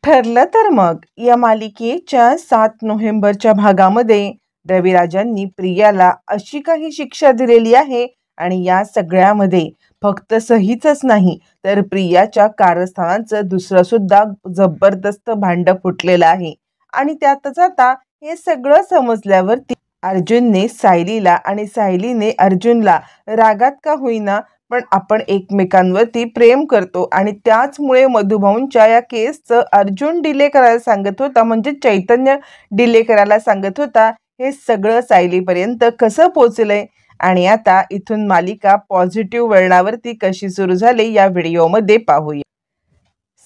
ठरलं तर मग या मालिकेच्या 7 नोव्हेंबरच्या भागामध्ये रविराजांनी प्रियाला अशी काही शिक्षा दिलेली आहे आणि या सगळ्यामध्ये फक्त सहीच नाही तर प्रियाच्या कारस्थानाचं दुसरं सुद्धा जबरदस्त भांडं फुटलेलं आहे. आणि त्यातच आता हे सगळं समजल्यावरती अर्जुनने सायलीला आणि सायलीने अर्जुनला रागात का होईना पण आपण एकमेकांवरती प्रेम करतो आणि त्याचमुळे मधुभाऊंच्या या केसचं अर्जुन डिले करायला सांगत होता, म्हणजे चैतन्य डिले करायला सांगत होता. हे सगळं सायलीपर्यंत कसं पोचलंय आणि आता इथून मालिका पॉझिटिव्ह वळणावरती कशी सुरू झाली या व्हिडिओमध्ये पाहूया.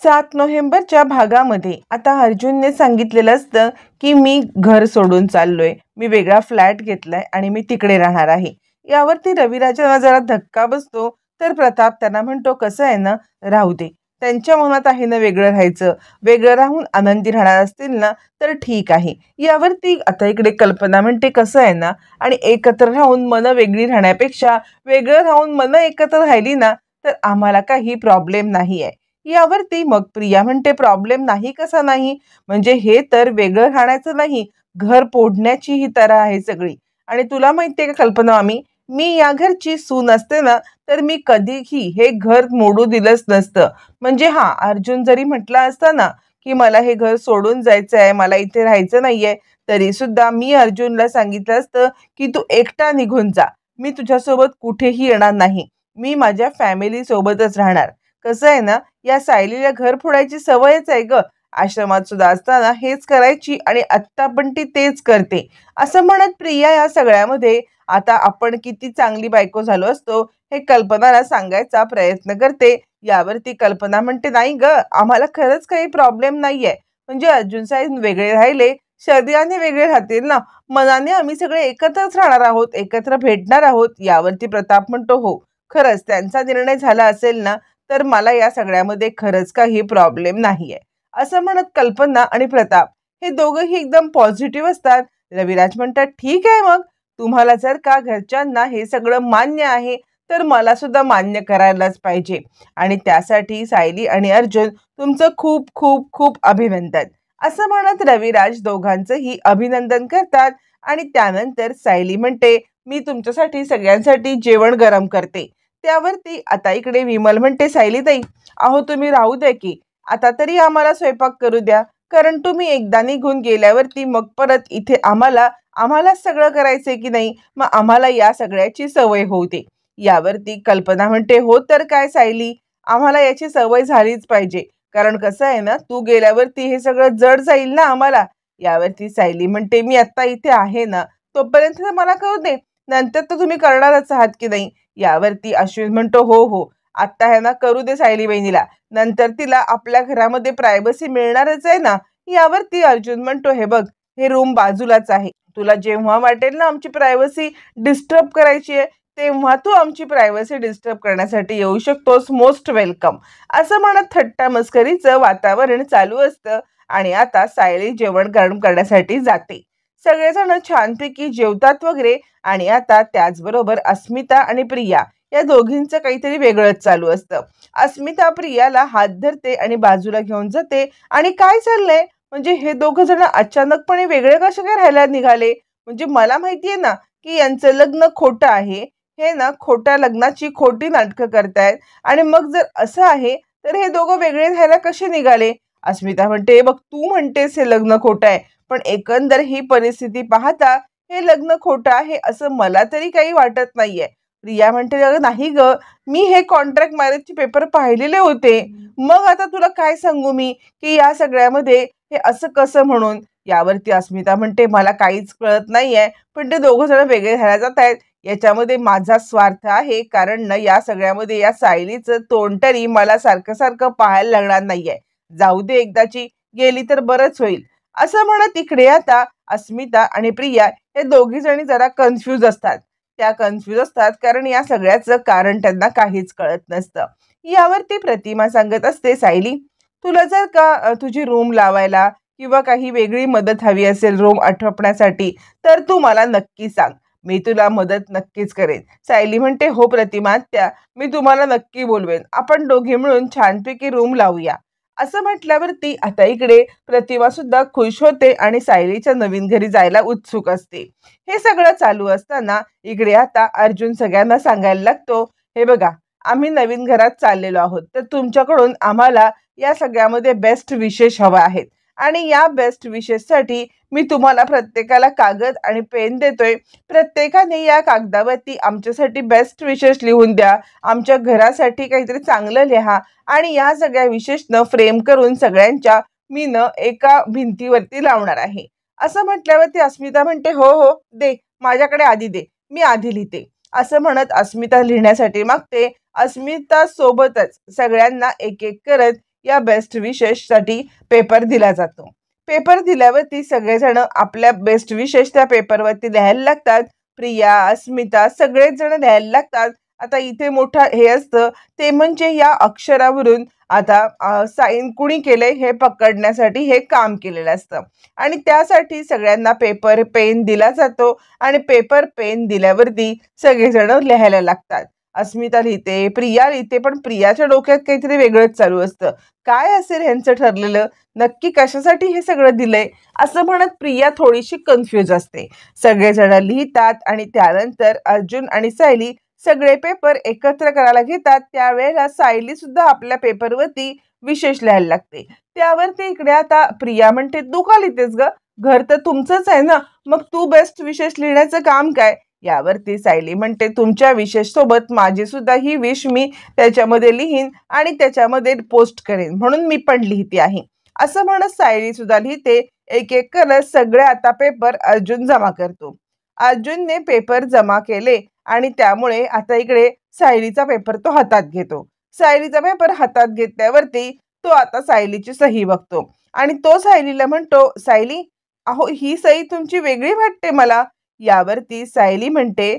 7 नोव्हेंबरच्या भागामध्ये आता अर्जुनने सांगितलेलं असतं की मी घर सोडून चाललोय, मी वेगळा फ्लॅट घेतलाय आणि मी तिकडे राहणार आहे. यावरती रविराजांना जरा धक्का बसतो. तर प्रताप त्यांना म्हणतो, कसं आहे ना, राहू दे, त्यांच्या मनात आहे ना वेगळं राहायचं, वेगळं राहून आनंदी राहणार असतील ना तर ठीक आहे. यावरती आता इकडे कल्पना म्हणते, कसं आहे ना, आणि एकत्र राहून मनं वेगळी राहण्यापेक्षा वेगळं राहून मनं एकत्र राहिली ना तर आम्हाला काही प्रॉब्लेम नाही आहे. यावरती मग प्रिया म्हणते, प्रॉब्लेम नाही कसा नाही, म्हणजे हे तर वेगळं राहण्याचं नाही, घर फोडण्याची ही तऱ्हा आहे सगळी. आणि तुला माहितीये का कल्पना मामी, मी या घरची सून असते ना तर मी कधीही हे घर मोडू दिलंच नसतं. म्हणजे हा अर्जुन जरी म्हटला असता ना की मला हे घर सोडून जायचं आहे, मला इथे राहायचं नाहीये, तरी सुद्धा मी अर्जुनला सांगितलं असतं की तू एकटा निघून जा, मी तुझ्यासोबत कुठेही येणार नाही, मी माझ्या फॅमिली सोबतच राहणार. कसं आहे ना, या सायलीला घर फोडायची सवयच आहे ग, आश्रमात सुद्धा असताना हेच करायची आणि आत्ता पण ती तेच करते. असं म्हणत प्रिया या सगळ्यामध्ये आता आपण किती चांगली बायको झालो असतो हे कल्पनाला सांगायचा प्रयत्न करते. यावरती कल्पना म्हणते, नाही ग, आम्हाला खरंच काही प्रॉब्लेम नाहीये, म्हणजे अर्जुन साहेब वेगळे राहिले, शरीराने वेगळे राहतील ना, मनाने आम्ही सगळे एकत्रच राहणार आहोत, एकत्र भेटणार आहोत. यावरती प्रताप म्हणतो, हो, खरंच त्यांचा निर्णय झाला असेल ना तर मला या सगळ्यामध्ये खरंच काही प्रॉब्लेम नाहीये. असं म्हणत कल्पना आणि प्रताप हे दोघंही एकदम पॉझिटिव्ह असतात. रविराज म्हणतात, ठीक आहे, मग तुम्हाला जर का घरच्यांना हे सगळं मान्य आहे तर मला सुद्धा मान्य करायलाच पाहिजे. आणि त्यासाठी सायली आणि अर्जुन तुमचं खूप खूप खूप अभिनंदन. असं म्हणत रविराज दोघांचंही अभिनंदन करतात. आणि त्यानंतर सायली म्हणते, मी तुमच्यासाठी सगळ्यांसाठी जेवण गरम करते. त्यावरती आता इकडे विमल म्हणते, सायलीताई, अहो तुम्ही राहू द्या की, आता तरी आम्हाला स्वयंपाक करू द्या, कारण तुम्ही एकदा निघून गेल्यावरती मग परत इथे आम्हालाच सगळं करायचंय की नाही, मग आम्हाला या सगळ्याची सवय होते. यावरती कल्पना म्हणते, हो तर काय सायली, आम्हाला याची सवय झालीच पाहिजे, कारण कसं आहे ना, तू गेल्यावरती हे सगळं जड जाईल ना आम्हाला. यावरती सायली म्हणते, मी आता इथे आहे ना, तोपर्यंत तर मला कळू दे, नंतर तर तुम्ही करणारच आहात की नाही. यावरती अश्विन म्हणतो, हो हो, आत्ता आहे ना करू दे सायली बहिणीला, नंतर तिला आपल्या घरामध्ये प्रायव्हसी मिळणारच आहे ना. यावरती अर्जुन म्हणतो, हे बघ, हे रूम बाजूलाच आहे, तुला जेव्हा वाटेल ना आमची प्रायव्हसी डिस्टर्ब करायची आहे तेव्हा तू आमची प्रायव्हसी डिस्टर्ब करण्यासाठी येऊ शकतोस, मोस्ट वेलकम. असं म्हणत थट्टा मस्करीचं वातावरण चालू असतं. आणि आता सायली जेवण गरम करण्यासाठी जाते. सगळेजण छानपैकी जेवतात वगैरे. आणि आता त्याचबरोबर अस्मिता आणि प्रिया या दोघींचं काहीतरी वेगळंच चालू असतं. अस्मिता प्रियाला हात धरते आणि बाजूला घेऊन जाते. आणि काय चाललंय, म्हणजे हे दोघं जण अचानकपणे वेगळे कसे काय राहायला निघाले, म्हणजे मला माहितीये ना की यांचं लग्न खोटं आहे, हे ना खोट्या लग्नाची खोटी नाटकं करतायत, आणि मग जर असं आहे तर हे दोघं वेगळे राहायला कसे निघाले. अस्मिता म्हणते, बघ, तू म्हणतेस हे लग्न खोटं आहे, पण एकंदर ही परिस्थिती पाहता हे लग्न खोटं आहे असं मला तरी काही वाटत नाहीये. प्रिया म्हणते, अगं नाही ग, मी हे कॉन्ट्रॅक्ट मॅरेजचे पेपर पाहिलेले होते, मग आता तुला काय सांगू मी की या सगळ्यामध्ये हे असं कसं म्हणून. यावरती अस्मिता म्हणते, मला काहीच कळत नाहीये, पण ते दोघं जण वेगळे राहायला जात आहेत, याच्यामध्ये माझा स्वार्थ आहे, कारण ना या सगळ्यामध्ये या सायलीचं तोंड तरी मला सारखं सारखं पाहायला लागणार नाहीये, जाऊ दे, एकदाची गेली तर बरंच होईल. असं म्हणत इकडे आता अस्मिता आणि प्रिया हे दोघी जणी जरा कन्फ्यूज असतात. त्या कन्फ्यूज असतात कारण या सगळ्याचं कारण त्यांना काहीच कळत नसतं. यावरती प्रतिमा सांगत असते, सायली, तुला जर का तुझी रूम लावायला किंवा काही वेगळी मदत हवी असेल रूम आटोपण्यासाठी तर तू मला नक्की सांग, मी तुला मदत नक्कीच करेन. सायली म्हणते, हो प्रतिमा त्या, मी तुम्हाला नक्की बोलवेन, आपण दोघे मिळून छानपैकी रूम लावूया. असं म्हटल्यावरती आता इकडे प्रतिमा सुद्धा खुश होते आणि सायलीच्या नवीन घरी जायला उत्सुक असते. हे सगळं चालू असताना इकडे आता अर्जुन सगळ्यांना सांगायला लागतो, हे बघा, आम्ही नवीन घरात चाललेलो आहोत, तर तुमच्याकडून आम्हाला या सगळ्यामध्ये बेस्ट विशेष हवा आहेत आणि या बेस्ट विशेषसाठी मी तुम्हाला प्रत्येकाला कागद आणि पेन देतोय. प्रत्येकाने या कागदावरती आमच्यासाठी बेस्ट विशेष लिहून द्या, आमच्या घरासाठी काहीतरी चांगलं लिहा आणि या सगळ्या विशेषनं फ्रेम करून सगळ्यांच्या मी एका भिंतीवरती लावणार आहे. असं म्हटल्यावरती अस्मिता म्हणते, हो हो दे, माझ्याकडे आधी दे, मी आधी लिहिते. असं म्हणत अस्मिता लिहिण्यासाठी मागते. अस्मिता सोबतच सगळ्यांना एक एक करत या बेस्ट विशेषसाठी पेपर दिला जातो. पेपर दिल्यावरती सगळेजण आपल्या बेस्ट विशेष त्या पेपरवरती लिहायला लागतात. प्रिया, अस्मिता सगळेच जण लिहायला लागतात. आता इथे मोठा हे असतं ते म्हणजे या अक्षरावरून आता साईन कुणी केले हे पकडण्यासाठी हे काम केलेलं असतं आणि त्यासाठी सगळ्यांना पेपर पेन दिला जातो आणि पेपर पेन दिल्यावरती सगळेजण लिहायला लागतात. अस्मिता लिहिते, प्रिया लिहिते, पण प्रियाच्या डोक्यात काहीतरी वेगळंच चालू असतं. काय असेल ह्यांचं ठरलेलं, नक्की कशासाठी हे सगळं दिलंय असं म्हणत प्रिया थोडीशी कन्फ्यूज असते. सगळेजण लिहितात आणि त्यानंतर अर्जुन आणि सायली सगळे पेपर एकत्र करायला घेतात. त्यावेळेला सायली सुद्धा आपल्या पेपरवरती विशेष लिहायला लागते. त्यावरती इकडे आता प्रिया म्हणते, तू का लिहितेस ग, घर तर तुमचंच आहे ना, मग तू बेस्ट विशेष लिहिण्याचं काम काय. यावरती सायली म्हणते, तुमच्या विशेष सोबत माझी सुद्धा ही विश मी त्याच्यामध्ये लिहीन आणि त्याच्यामध्ये पोस्ट करेन, म्हणून मी पण लिहिते आहे. असं म्हणत सायली सुद्धा लिहिते. एक एक करत सगळे आता पेपर अर्जुन जमा करतो. अर्जुनने पेपर जमा केले आणि त्यामुळे आता इकडे सायलीचा पेपर तो हातात घेतो. सायलीचा पेपर हातात घेतल्यावरती तो आता सायलीची सही बघतो आणि तो सायलीला म्हणतो, सायली, अहो ही सही तुमची वेगळी वाटते मला. यावरती सायली म्हणते,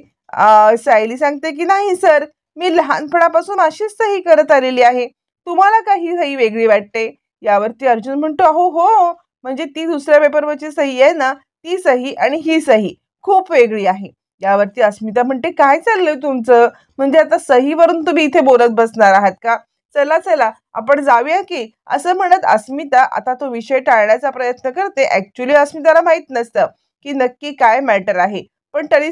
सायली सांगते की नाही सर, मी लहानपणापासून अशीच सही करत आलेली आहे, तुम्हाला का ही सही वेगळी वाटते. यावरती अर्जुन म्हणतो, अहो हो, म्हणजे ती दुसऱ्या पेपरवरची सही आहे ना, ती सही आणि ही सही खूप वेगळी आहे. यावरती अस्मिता म्हणते, काय चाललंय तुमचं, म्हणजे आता सहीवरून तुम्ही इथे बोलत बसणार आहात का, चला चला आपण जाऊया की. असं म्हणत अस्मिता आता तो विषय टाळण्याचा प्रयत्न करते. ऍक्च्युली अस्मिताला माहित नसतं की नक्की काय मॅटर आहे, पण तरी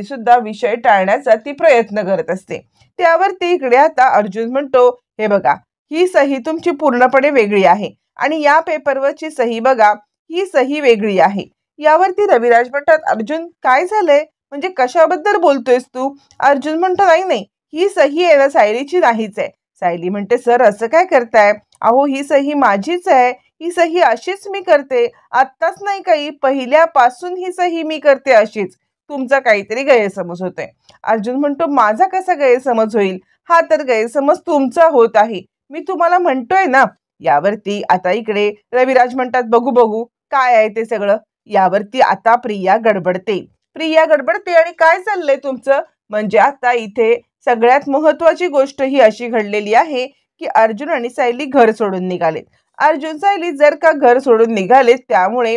सुद्धा विषय टाळण्याचा ती प्रयत्न करत असते. त्यावरती इकडे आता अर्जुन म्हणतो, हे बघा, ही सही तुमची पूर्णपणे वेगळी आहे आणि या पेपरवरची सही बघा, ही सही वेगळी आहे. यावरती रविराज म्हणतात, अर्जुन काय झालंय, म्हणजे कशाबद्दल बोलतोयस तू. अर्जुन म्हणतो, नाही नाही, ही सही आहे ना सायलीची नाहीच आहे. सायली म्हणते, सर असं काय करताय, अहो ही सही माझीच आहे, ही सही अशीच मी करते, आत्ताच नाही, काही पहिल्यापासून ही सही मी करते अशीच. तुमचा काहीतरी गैरसमज होतोय. अर्जुन म्हणतो, माझा कसा गैरसमज होईल, हा तर गैरसमज तुमचा होत आहे, मी तुम्हाला म्हणतोय ना. यावरती आता इकडे रविराज म्हणतात, बघू बघू काय आहे ते सगळं. यावरती आता प्रिया गडबडते आणि काय चाललंय तुमचं, म्हणजे आता इथे सगळ्यात महत्वाची गोष्ट ही अशी घडलेली आहे की अर्जुन आणि सायली घर सोडून निघालेत. अर्जुन सायली जर का घर सोडून निघालेत त्यामुळे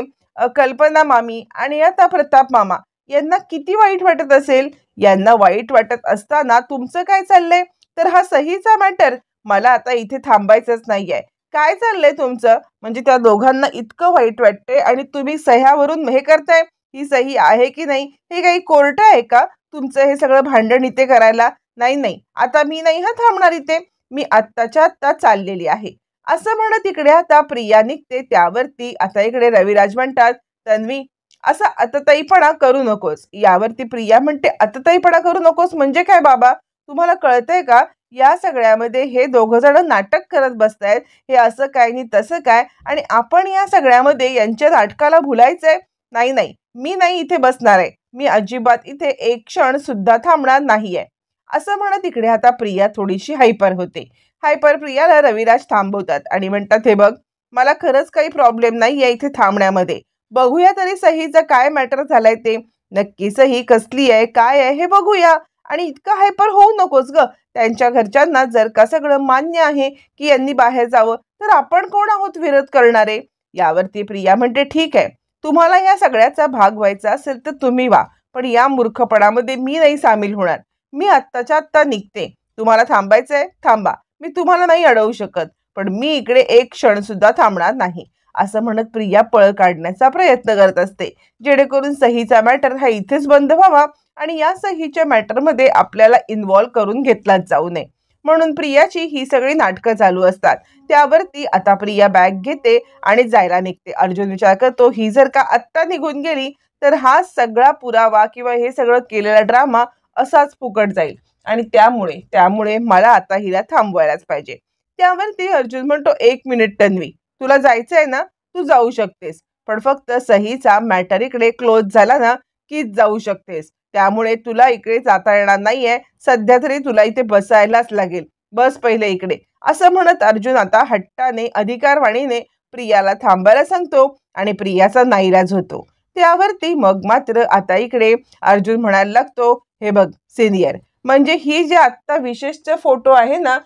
कल्पना मामी आणि आता प्रताप मामा यांना किती वाईट वाटत असेल. यांना वाईट वाटत असताना तुमचं काय चाललंय, तर हा सहीचा मॅटर, मला आता इथे थांबायचंच नाहीये. काय चाललंय तुमचं, म्हणजे त्या दोघांना इतकं वाईट वाटतंय आणि तुम्ही सह्यावरून हे करताय, ही सही आहे की नाही, हे काही कोर्ट आहे का तुमचं हे सगळं भांडण इथे करायला. नाही नाही, आता मी नाही थांबणार इथे, मी आत्ताच्या आत्ता चाललेली आहे. असं म्हणत इकडे आता प्रिया निघते. त्यावरती आता इकडे रविराज म्हणतात, तन्वी असा अतताईपणा करू नकोस. यावरती प्रिया म्हणते, अतताईपणा करू नकोस म्हणजे काय बाबा, तुम्हाला कळतंय का, या सगळ्यामध्ये हे दोघं जण नाटक करत बसतायत, हे असं काय आणि तसं काय, आणि आपण या सगळ्यामध्ये यांच्या नाटकाला भुलायचंय. नाही नाही, मी नाही इथे बसणार आहे, मी अजिबात इथे एक क्षण सुद्धा थांबणार नाहीये. असं म्हणत इकडे आता प्रिया थोडीशी हायपर होते. हायपर प्रियाला रविराज थांबवतात आणि म्हणतात, हे बघ, मला खरंच काही प्रॉब्लेम नाहीये इथे थांबण्यामध्ये, बघूया तरी सहीचं काय मॅटर झालंय ते, नक्की सही कसली आहे काय आहे हे बघूया, आणि इतकं हायपर होऊ नकोस ग. त्यांच्या घरच्यांना जर का सगळं मान्य आहे की यांनी बाहेर जावं, तर आपण कोण आहोत विरोध करणारे. यावरती प्रिया म्हणते, ठीक आहे, तुम्हाला या सगळ्याचा भाग व्हायचा असेल तर तुम्ही व्हा, पण या मूर्खपणामध्ये मी नाही सामील होणार. मी आत्ताच्या आत्ता निघते, तुम्हाला थांबायचंय थांबा, मी तुम्हाला नाही अडवू शकत, पण मी इकडे एक क्षण सुद्धा थांबणार नाही, असं म्हणत प्रिया पळ काढण्याचा प्रयत्न करत असते, जेणेकरून सहीचा मॅटर हा इथेच बंद व्हावा आणि या सहीच्या मॅटरमध्ये आपल्याला इन्व्हॉल्व करून घेतलाच जाऊ नये. म्हणून प्रियाची ही सगळी नाटकं चालू असतात. त्यावरती आता प्रिया बॅग घेते आणि जायला निघते. अर्जुन विचार करतो, ही जर का आत्ता निघून गेली तर हा सगळा पुरावा किंवा हे सगळं केलेला ड्रामा असाच फुकट जाईल आणि त्यामुळे मला आता हिला थांबवायलाच पाहिजे. त्यावरती अर्जुन म्हणतो, 1 मिनिट तन्वी, तुला जायचंय ना, तू जाऊ शकतेस, पण फक्त सहीचा मॅटर इकडे क्लोज झाला ना की जाऊ शकतेस. त्यामुळे तुला इकडे जाता येणार नाहीये, सध्या तरी तुला इथे बसायलाच लागेल, बस पहिले इकडे, असं म्हणत अर्जुन आता हट्टाने अधिकारवाणीने प्रियाला थांबायला सांगतो आणि प्रियाचा नाईलाज होतो. त्यावरती मग मात्र आता इकडे अर्जुन म्हणायला लागतो, हे बघ सिनियर, म्हणजे ही जे आत्ता विशेषचा फोटो आहे ना,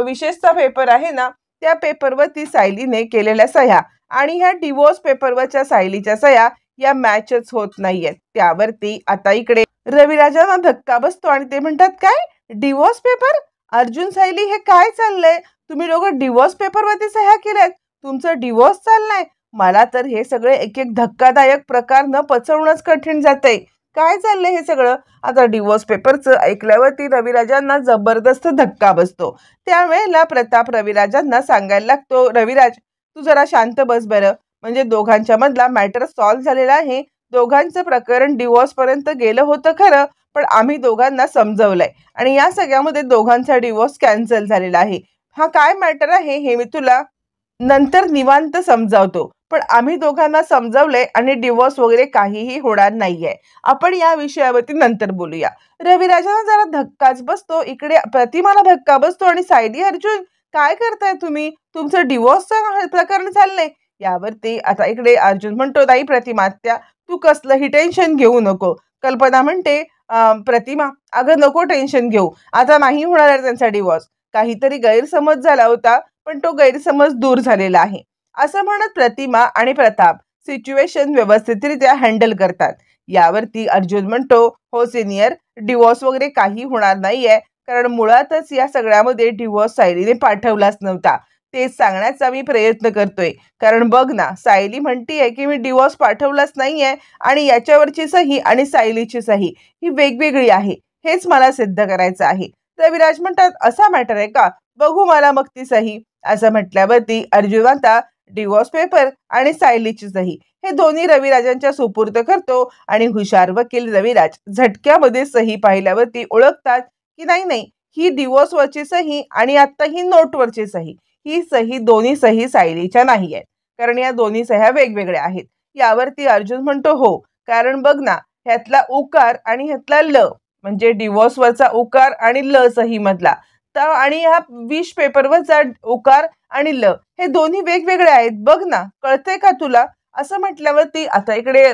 विशेषचा पेपर आहे ना, त्या पेपरवरती सायलीने केलेल्या सह्या आणि ह्या डिवोर्स पेपरवरच्या सायलीच्या सह्या या मॅचच होत नाहीयेत. त्यावरती आता इकडे रविराजांना धक्का बसतो आणि ते म्हणतात, काय डिवोर्स पेपर? अर्जुन, सायली, हे काय चाललंय? तुम्ही दोघं डिवोर्स पेपरवरती सह्या केल्यात? तुमचं डिवोर्स चाललाय? मला तर हे सगळे एक एक धक्कादायक प्रकार न पचवणंच कठीण जातंय. काय चाललंय हे सगळं? आता डिवोर्स पेपरचं ऐकल्यावरती रविराजांना जबरदस्त धक्का बसतो. त्यावेळेला प्रताप रविराजांना सांगायला लागतो, रविराज, तू जरा शांत बस बरं. म्हणजे दोघांच्या मधला मॅटर सॉल्व्ह झालेला आहे. दोघांचं प्रकरण डिवोर्स पर्यंत गेलं होतं खरं, पण आम्ही दोघांना समजवलंय आणि या सगळ्यामध्ये दोघांचा डिवोर्स कॅन्सल झालेला आहे. हा काय मॅटर आहे हे मी तुला नंतर निवांत समजावतो, पण आम्ही दोघांना समजवलंय आणि डिवोर्स वगैरे काहीही होणार नाहीये. आपण या विषयावरती नंतर बोलूया. रविराजांना जरा धक्काच बसतो. इकडे प्रतिमाला धक्का बसतो आणि सायली, अर्जुन, काय करताय तुम्ही? तुमचं डिवोर्सचं प्रकरण चाललंय. यावरती आता इकडे अर्जुन म्हणतो, नाही प्रतिमा त्या, तू कसलंही टेन्शन घेऊ नको. कल्पना म्हणते, प्रतिमा, अगं नको टेन्शन घेऊ, आता नाही होणार आहे त्यांचा डिवोर्स. काहीतरी गैरसमज झाला होता, पण तो गैरसमज दूर झालेला आहे, असं म्हणत प्रतिमा आणि प्रताप सिच्युएशन व्यवस्थितरित्या हँडल करतात. यावरती अर्जुन म्हणतो, हो सिनियर, डिवोर्स वगैरे काही होणार नाहीये, कारण मुळातच या सगळ्यामध्ये डिवोर्स सायलीने पाठवलाच नव्हता. तेच सांगण्याचा मी प्रयत्न करतोय, कारण बघ ना, सायली म्हणतीये की मी डिवोर्स पाठवलाच नाहीये आणि याच्यावरची सही आणि सायलीची सही ही वेगवेगळी आहे, हेच मला सिद्ध करायचं आहे. रविराज म्हणतात, असा मॅटर आहे का? बघू मला मग ती सही, असं म्हटल्यावरती अर्जुन आता डिवोर्स पेपर आणि सायलीची सही हे दोन्ही रविराजांच्या सुपूर्द करतो आणि हुशार वकील रविराज झटक्यामध्ये सही पाहिल्यावरती ओळखतात की नाही, ही डिवोर्सवरची सही आणि आता ही नोटवरची सही, ही सही दोन्ही सही सायलीच्या नाही आहेत, कारण या दोन्ही सह्या वेगवेगळ्या आहेत. यावरती अर्जुन म्हणतो, हो, कारण बघ ना, ह्यातला उकार आणि ह्यातला ल, म्हणजे डिवोर्सवरचा उकार आणि ल सही मधला, तर आणि ह्या 20 पेपरवरचा उकार आणि ल हे दोन्ही वेगवेगळे आहेत, बघ ना, कळतंय का तुला? असं म्हटल्यावरती आता इकडे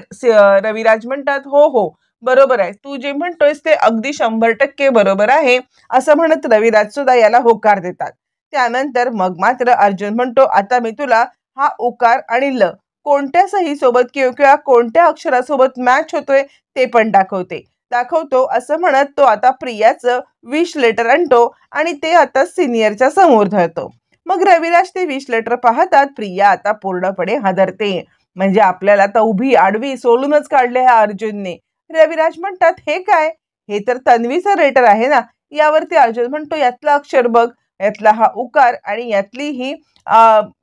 रविराज म्हणतात, हो हो, बरोबर आहे, तू जे म्हणतोयस ते अगदी 100% बरोबर आहे, असं म्हणत रविराज सुद्धा याला होकार देतात. त्यानंतर मग मात्र अर्जुन म्हणतो, आता मी तुला हा उकार आणि ल कोणत्या सही सोबत किंवा कोणत्या अक्षरासोबत मॅच होतोय ते पण दाखवतो, असं म्हणत तो आता प्रियाचं विश लेटर आणतो आणि ते आता सिनियरच्या समोर धरतो. मग रविराज ते विश लेटर पाहतात. प्रिया आता पूर्णपणे हादरते, म्हणजे आपल्याला आता उभी आडवी सोलूनच काढले ह्या अर्जुनने. रविराज म्हणतात, हे काय? हे तर तन्वीचं लेटर आहे ना. यावरती अर्जुन म्हणतो, यातला अक्षर बघ, यातला हा उकार आणि यातली ही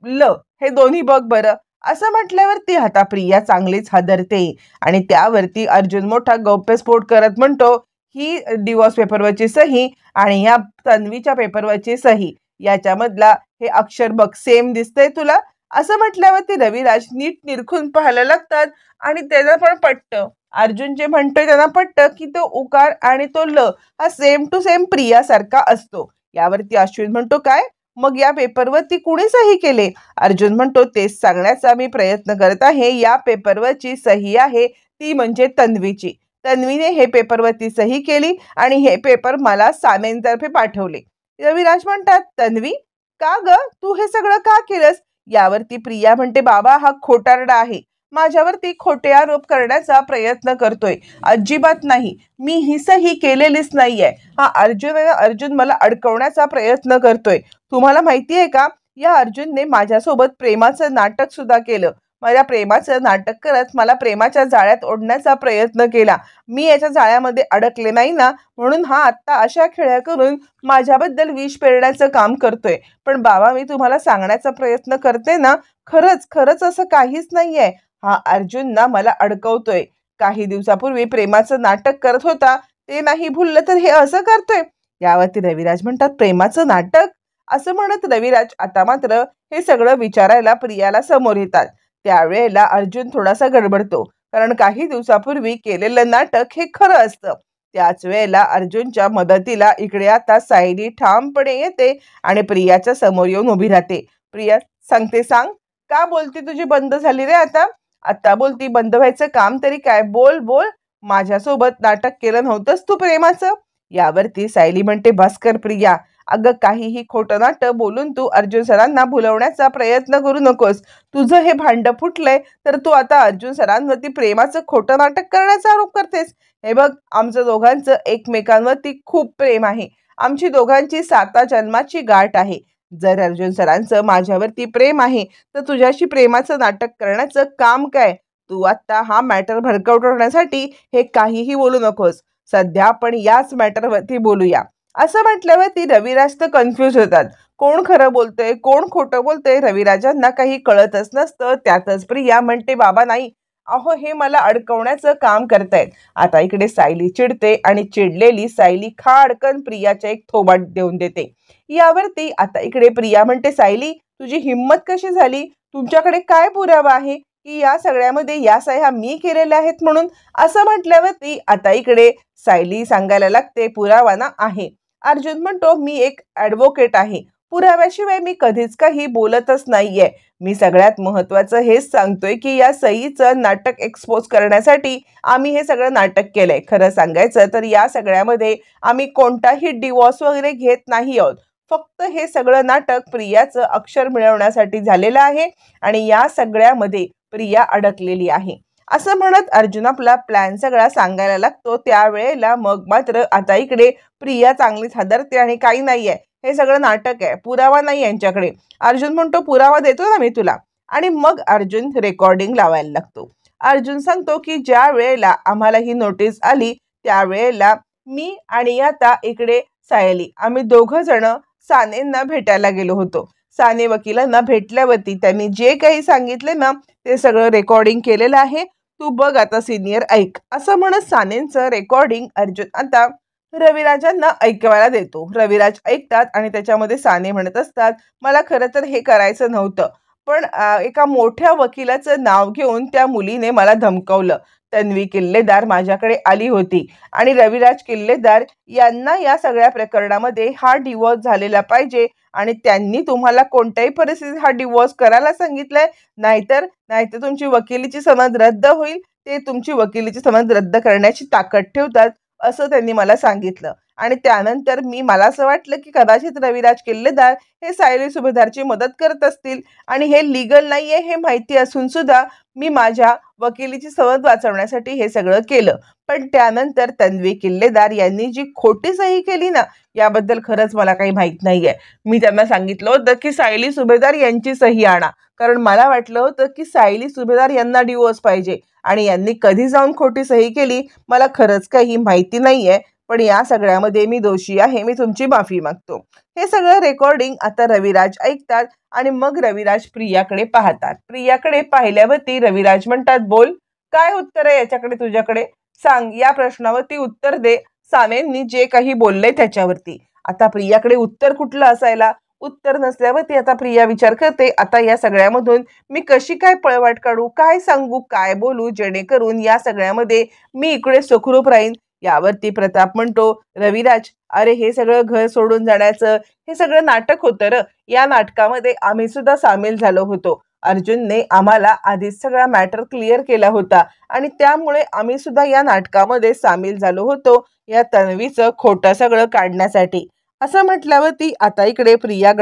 ल, हे दोन्ही बघ बरं. असं म्हटल्यावरती आता प्रिया चांगलीच हादरते आणि त्यावरती अर्जुन मोठा गौप्यस्फोट करत म्हणतो, ही डिवोर्स पेपरवरची सही आणि ह्या तन्वीच्या पेपरवरची सही याच्यामधला हे अक्षर बघ, सेम दिसतंय तुला? असं म्हटल्यावरती रविराज नीट निरखून पाहायला लागतात आणि त्यांना पण पटतं, अर्जुन जे म्हणतोय त्यांना पटतं की तो उकार आणि तो ल हा सेम टू सेम प्रियासारखा असतो. यावरती अश्विन म्हणतो, काय मग या पेपरवरती कुणी सही केले? अर्जुन म्हणतो, तेच सांगण्याचा मी प्रयत्न करत आहे. या पेपरवरची सही आहे ती म्हणजे तन्वीची. तन्वीने हे पेपरवरती सही केली आणि हे पेपर मला सामेनतर्फे पाठवले. रविराज म्हणतात, तन्वी, का ग, तू हे सगळं का केलंस? यावरती प्रिया म्हणते, बाबा, हा खोटारडा आहे, माझ्यावरती खोटे आरोप करण्याचा प्रयत्न करतोय. अजिबात नाही, मी ही सही केलेलीच नाहीये. हा अर्जुन मला अडकवण्याचा प्रयत्न करतोय. तुम्हाला माहिती आहे का, या अर्जुनने माझ्यासोबत प्रेमाचं नाटक सुद्धा केलं. माझ्या प्रेमाचं नाटक करत मला प्रेमाच्या जाळ्यात ओढण्याचा प्रयत्न केला. मी याच्या जाळ्यामध्ये अडकले नाही ना, म्हणून हा आत्ता अशा खेळ्या करून माझ्याबद्दल विष पेरण्याचं काम करतोय. पण बाबा, मी तुम्हाला सांगण्याचा प्रयत्न करते ना, खरंच खरंच असं काहीच नाहीये. हा अर्जुन ना मला अडकवतोय. काही दिवसापूर्वी प्रेमाचं नाटक करत होता, ते नाही भुललं तर हे असं करतोय. यावरती रविराज म्हणतात, प्रेमाचं नाटक? असं म्हणत रविराज आता मात्र हे सगळं विचारायला प्रियाला समोर येतात. त्यावेळेला अर्जुन थोडासा गडबडतो, कारण काही दिवसापूर्वी केलेलं नाटक हे खरं असतं. त्याच वेळेला अर्जुनच्या मदतीला इकडे आता सायली ठामपणे येते आणि प्रियाच्या समोर येऊन उभी राहते. प्रिया सांगते, सांग का बोलती तुझी बंद झाली रे आता? आता बोलती बंद व्हायचं काम तरी काय? बोल बोल, माझ्यासोबत नाटक केलं नव्हतंस तू प्रेमाचं? यावरती सायली म्हणते, बस कर प्रिया, अगं काहीही खोटं नाटं बोलून तू अर्जुन सरांना भुलवण्याचा प्रयत्न करू नकोस. तुझं हे भांड फुटलंय तर तू आता अर्जुन सरांवरती प्रेमाचं खोटं नाटक करण्याचा आरोप करतेस. हे बघ, आमचं दोघांचं एकमेकांवरती खूप प्रेम आहे. आमची दोघांची 7 जन्माची गाठ आहे. जर अर्जुन सरांचं माझ्यावरती प्रेम आहे तर तुझ्याशी प्रेमाचं नाटक करण्याचं काम काय? तू आता हा मॅटर भडकवण्यासाठी हे काहीही बोलू नकोस. सध्या आपण याच मॅटरवरती बोलूया. असं म्हटल्यावरती रविराज तर कन्फ्यूज होतात. कोण खरं बोलतंय, कोण खोटं बोलतंय राजांना काही कळतच नसतं. त्यातच प्रिया म्हणते, बाबा नाही, अहो हे मला अडकवण्याचं काम करतायत. आता इकडे सायली चिडते आणि चिडलेली सायली खाडकन प्रियाच्या एक थोबाड देऊन देते. यावरती आता इकडे प्रिया म्हणते, सायली तुझी हिंमत कशी झाली? तुमच्याकडे काय पुरावा आहे की या सगळ्यामध्ये या सह्या मी केलेल्या आहेत म्हणून? असं म्हटल्यावरती आता इकडे सायली सांगायला लागते, पुरावा ना आहे. अर्जुन म्हणतो, मी एक ॲडव्होकेट आहे, पुराव्याशिवाय मी कधीच काही बोलतच नाहीये. मी सगळ्यात महत्वाचं हेच सांगतोय की या सईचं नाटक एक्सपोज करण्यासाठी आम्ही हे सगळं नाटक केलंय. खरं सांगायचं तर या सगळ्यामध्ये आम्ही कोणताही डिवॉर्स वगैरे घेत नाही आहोत. फक्त हे सगळं नाटक प्रियाचं अक्षर मिळवण्यासाठी झालेलं आहे आणि या सगळ्यामध्ये प्रिया अडकलेली आहे. असं म्हणत अर्जुन आपला प्लॅन सगळा सांगायला लागतो. त्यावेळेला मग मात्र आता इकडे प्रिया चांगलीच हादरते आणि काही नाहीये, हे सगळं नाटक आहे, पुरावा नाही यांच्याकडे. अर्जुन म्हणतो, पुरावा देतो ना मी तुला. आणि मग अर्जुन रेकॉर्डिंग लावायला लागतो. अर्जुन सांगतो की ज्या वेळेला आम्हाला ही नोटीस आली त्यावेळेला मी आणि आता इकडे सायली आम्ही दोघं जण सानेंना भेटायला गेलो होतो. साने वकिलांना भेटल्यावरती त्यांनी जे काही सांगितले ना ते सगळं रेकॉर्डिंग केलेलं आहे. तू बघ आता सिनियर, ऐक. असं म्हणत सानेंचं रेकॉर्डिंग अर्जुन आता रविराजांना ऐकवायला देतो. रविराज ऐकतात आणि त्याच्यामध्ये साने म्हणत असतात, मला खरं तर हे करायचं नव्हतं, पण एका मोठ्या वकिलाचं नाव घेऊन त्या मुलीने मला धमकावलं. तन्वी किल्लेदार माझ्याकडे आली होती आणि रविराज किल्लेदार यांना या सगळ्या प्रकरणामध्ये हा डिवोर्स झालेला पाहिजे आणि त्यांनी तुम्हाला कोणत्याही परिस्थितीत हा डिवोर्स करायला सांगितलंय. नाहीतर तुमची वकिलीची समज रद्द होईल. ते तुमची वकिलीची समज रद्द करण्याची ताकद ठेवतात असं त्यांनी मला सांगितलं. आणि त्यानंतर मला असं वाटलं की कदाचित रविराज किल्लेदार हे सायली सुभेदारची मदत करत असतील आणि हे लीगल नाहीये हे माहिती असून सुद्धा मी माझ्या वकिलीची समज वाचवण्यासाठी हे सगळं केलं. पण त्यानंतर तन्वी किल्लेदार यांनी जी खोटी सही केली ना, याबद्दल खरंच मला काही माहित नाहीये. मी त्यांना सांगितलं होतं की सायली सुभेदार यांची सही आणा, कारण मला वाटलं होतं की सायली सुभेदार यांना डिवोर्स पाहिजे आणि यांनी कधी जाऊन खोटी सही केली मला खरंच काही माहिती नाहीये. पण या सगळ्यामध्ये मी दोषी आहे, मी तुमची माफी मागतो. हे सगळं रेकॉर्डिंग आता रविराज ऐकतात आणि मग रविराज प्रियाकडे पाहतात. प्रियाकडे पाहिल्यावरती रविराज म्हणतात, बोल, काय उत्तर आहे याच्याकडे तुझ्याकडे? सांग, या प्रश्नावरती उत्तर दे. सानेंनी जे काही बोलले त्याच्यावरती. आता प्रियाकडे उत्तर कुठलं असायला? उत्तर नसल्यावरती आता प्रिया विचार करते, आता या सगळ्यामधून मी कशी काय पळवाट काढू, काय सांगू, काय बोलू जेणेकरून या सगळ्यामध्ये मी इकडे सुखरूप राहीन. यावरती प्रताप म्हणतो, रविराज, अरे हे सगळं घर सोडून जाण्याचं हे सगळं नाटक होतं र. या नाटकामध्ये आम्ही सुद्धा सामील झालो होतो. अर्जुनने आम्हाला आधीच सगळा मॅटर क्लिअर केला होता आणि त्यामुळे आम्ही सुद्धा या नाटकामध्ये सामील झालो होतो या तन्वीचं खोटं सगळं काढण्यासाठी. असं म्हटल्यावरती आता इकडे प्रिया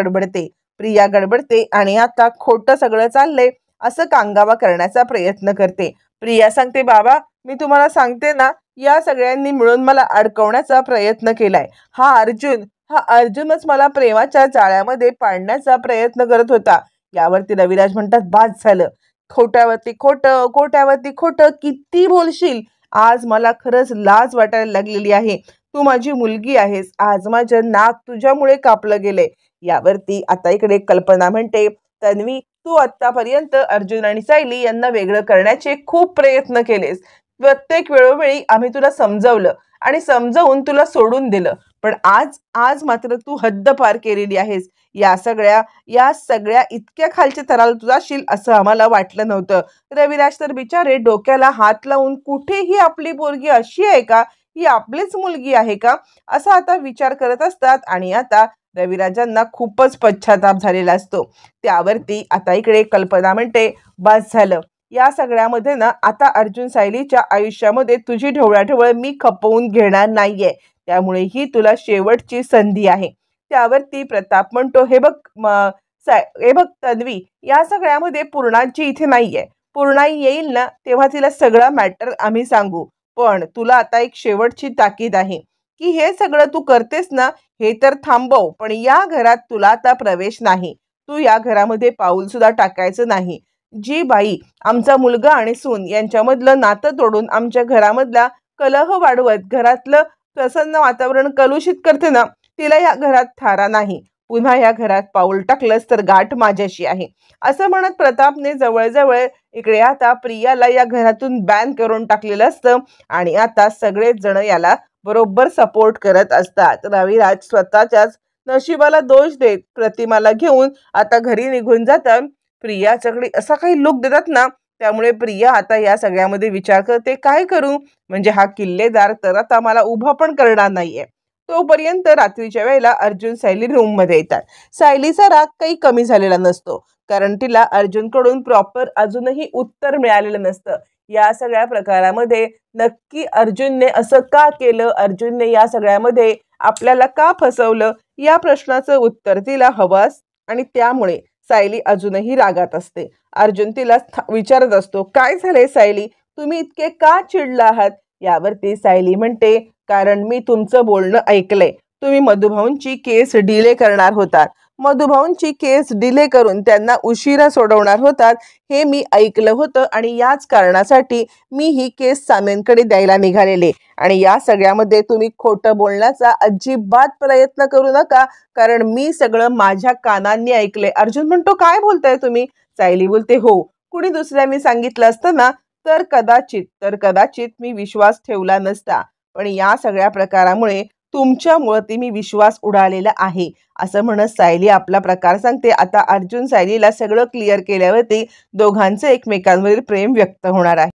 गडबडते आणि आता खोटं सगळं चाललंय असं कांगावा करण्याचा प्रयत्न करते. प्रिया सांगते, बाबा मी तुम्हाला सांगते ना, या सगळ्यांनी मिळून मला अडकवण्याचा प्रयत्न केलाय. हा अर्जुन हा अर्जुनच मला प्रेमाच्या जाळ्यामध्ये पाडण्याचा प्रयत्न करत होता. यावरती रविराज म्हणतात, बाद झालं. खोट्यावरती खोटं, खोट्यावरती खोटं किती बोलशील. आज मला खरंच लाज वाटायला लागलेली आहे. तू माझी मुलगी आहेस. आज माझं नाक तुझ्यामुळे कापलं गेलंय. यावरती आता इकडे कल्पना म्हणते, तन्वी, तू आतापर्यंत अर्जुन आणि सायली यांना वेगळं करण्याचे खूप प्रयत्न केलेस. प्रत्येक वेळोवेळी आम्ही तुला समजवलं आणि समजावून तुला सोडून दिलं. पण आज आज मात्र तू हद्द पार केलेली आहेस. या सगळ्या इतक्या खालच्या थराला तू जाशील असं आम्हाला वाटलं नव्हतं. रविराज तर बिचारे डोक्याला हात लावून, कुठेही आपली पोरगी अशी आहे का, ही आपलीच मुलगी आहे का, असा आता विचार करत असतात. आणि आता रविराजांना खूपच पश्चाताप झालेला असतो. त्यावरती आता इकडे कल्पना म्हणते, बस झालं. या सगळ्यामध्ये ना आता अर्जुन सायलीच्या आयुष्यामध्ये तुझी ढवळाढवळ मी खपवून घेणार नाहीये. त्यामुळे ही तुला शेवटची संधी आहे. त्यावरती प्रताप म्हणतो, हे बघ तन्वी, या सगळ्यामध्ये पूर्णाची इथे नाहीये. पूर्णा येईल ना तेव्हा तिला सगळा मॅटर आम्ही सांगू. पण तुला आता एक शेवटची ताकीद आहे की हे सगळं तू करतेस ना, हे तर थांबव. पण या घरात तुला आता प्रवेश नाही. तू या घरामध्ये पाऊल सुद्धा टाकायचं नाही. जी बाई आमचा मुलगा आणि सून यांच्यामधलं नातं तोडून आमच्या घरामधला कलह वाढवत घरातलं प्रसन्न वातावरण कलुषित करते ना, तिला या घरात थारा नाही. पुन्हा या घरात पाऊल टाकलंस तर गाठ माझ्याशी आहे. असं म्हणत प्रतापने जवळजवळ इकडे आता प्रियाला या घरातून बॅन करून टाकलेलं असतं. आणि आता सगळेच जण याला बरोबर सपोर्ट करत असतात. रविराज स्वतःच्याच नशिबाला दोष देत प्रतिमाला घेऊन आता घरी निघून जातात. प्रियाच्याकडे असा काही लुक देतात ना, त्यामुळे प्रिया आता या सगळ्यामध्ये विचार करते, काय करू, म्हणजे हा किल्लेदार तर आता मला उभा पण करणार नाहीये. तोपर्यंत रात्रीच्या वेळेला अर्जुन सायली रूम मध्ये येतात. सायलीचा राग काही कमी झालेला नसतो, कारण तिला अर्जुनकडून प्रॉपर अजूनही उत्तर मिळालेलं नसतं. या सगळ्या प्रकारामध्ये नक्की अर्जुनने असं का केलं, अर्जुनने या सगळ्यामध्ये आपल्याला का फसवलं, या प्रश्नाचं उत्तर तिला हवं. आणि त्यामुळे सायली अजूनही रागात असते. अर्जुन तिला विचारत असतो, काय झाले सायली, तुम्ही इतके का चिडला आहात. यावरती सायली म्हणते, कारण मी तुमचं बोलणं ऐकलंय. तुम्ही मधुभाऊंची केस डिले करणार होतात. मधुभाऊंची केस डिले करून त्यांना उशिरा सोडवणार होतात हे मी ऐकलं होतं. आणि याच कारणासाठी मी ही केस सामेंकडे द्यायला निघालेले. आणि या सगळ्यामध्ये तुम्ही खोटं बोलण्याचा अजिबात प्रयत्न करू नका, कारण मी सगळं माझ्या कानांनी ऐकलंय. अर्जुन म्हणतो, काय बोलताय तुम्ही. सायली बोलते, हो, कुणी दुसऱ्यांनी सांगितलं असतं ना तर कदाचित मी विश्वास ठेवला नसता. पण या सगळ्या प्रकारामुळे तुमच्यामुळे मी विश्वास उडालेला आहे. असं म्हणत सायली आपला प्रकार सांगते. आता अर्जुन सायलीला सगळं क्लिअर केल्यावरती दोघांचं एकमेकांवरील प्रेम व्यक्त होणार आहे.